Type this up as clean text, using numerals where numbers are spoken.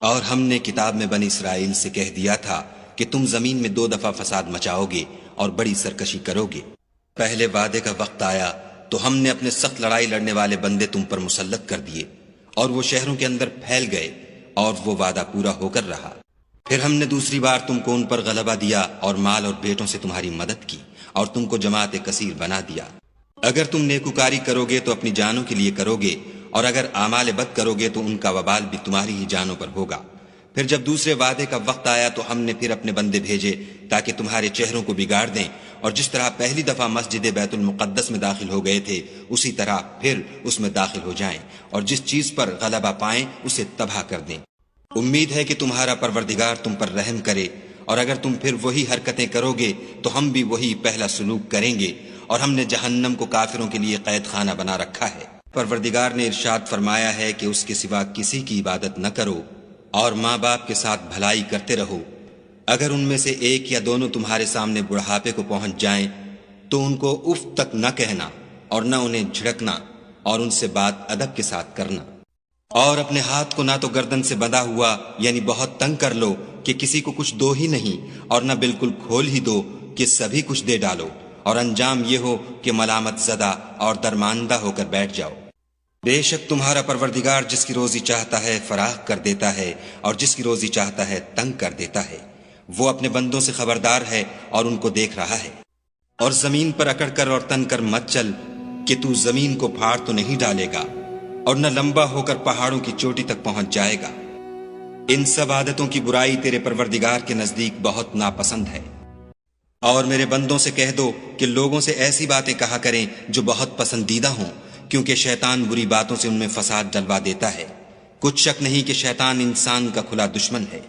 اور ہم نے کتاب میں بنی اسرائیل سے کہہ دیا تھا کہ تم زمین میں 2 دفعہ فساد مچاؤ گے اور بڑی سرکشی کرو گے۔ پہلے وعدے کا وقت آیا تو ہم نے اپنے سخت لڑائی لڑنے والے بندے تم پر مسلط کر دیے، اور وہ شہروں کے اندر پھیل گئے، اور وہ وعدہ پورا ہو کر رہا۔ پھر ہم نے دوسری بار تم کو ان پر غلبہ دیا اور مال اور بیٹوں سے تمہاری مدد کی، اور تم کو جماعت کثیر بنا دیا۔ اگر تم نیکوکاری کرو گے تو اپنی جانوں کے لیے کرو گے، اور اگر اعمال بد کرو گے تو ان کا وبال بھی تمہاری ہی جانوں پر ہوگا۔ پھر جب دوسرے وعدے کا وقت آیا تو ہم نے پھر اپنے بندے بھیجے تاکہ تمہارے چہروں کو بگاڑ دیں، اور جس طرح پہلی دفعہ مسجد بیت المقدس میں داخل ہو گئے تھے اسی طرح پھر اس میں داخل ہو جائیں، اور جس چیز پر غلبہ پائیں اسے تباہ کر دیں۔ امید ہے کہ تمہارا پروردگار تم پر رحم کرے، اور اگر تم پھر وہی حرکتیں کرو گے تو ہم بھی وہی پہلا سلوک کریں گے، اور ہم نے جہنم کو کافروں کے لیے قید خانہ بنا رکھا ہے۔ پروردگار نے ارشاد فرمایا ہے کہ اس کے سوا کسی کی عبادت نہ کرو، اور ماں باپ کے ساتھ بھلائی کرتے رہو۔ اگر ان میں سے ایک یا دونوں تمہارے سامنے بڑھاپے کو پہنچ جائیں تو ان کو اف تک نہ کہنا، اور نہ انہیں جھڑکنا، اور ان سے بات ادب کے ساتھ کرنا۔ اور اپنے ہاتھ کو نہ تو گردن سے بندھا ہوا یعنی بہت تنگ کر لو کہ کسی کو کچھ دو ہی نہیں، اور نہ بالکل کھول ہی دو کہ سبھی کچھ دے ڈالو، اور انجام یہ ہو کہ ملامت زدہ اور درماندہ ہو کر بیٹھ جاؤ۔ بے شک تمہارا پروردگار جس کی روزی چاہتا ہے فراخ کر دیتا ہے، اور جس کی روزی چاہتا ہے تنگ کر دیتا ہے۔ وہ اپنے بندوں سے خبردار ہے اور ان کو دیکھ رہا ہے۔ اور زمین پر اکڑ کر اور تن کر مت چل کہ تو زمین کو پھاڑ تو نہیں ڈالے گا، اور نہ لمبا ہو کر پہاڑوں کی چوٹی تک پہنچ جائے گا۔ ان سب عادتوں کی برائی تیرے پروردگار کے نزدیک بہت ناپسند ہے۔ اور میرے بندوں سے کہہ دو کہ لوگوں سے ایسی باتیں کہا کریں جو بہت پسندیدہ ہوں، کیونکہ شیطان بری باتوں سے ان میں فساد ڈلوا دیتا ہے۔ کچھ شک نہیں کہ شیطان انسان کا کھلا دشمن ہے۔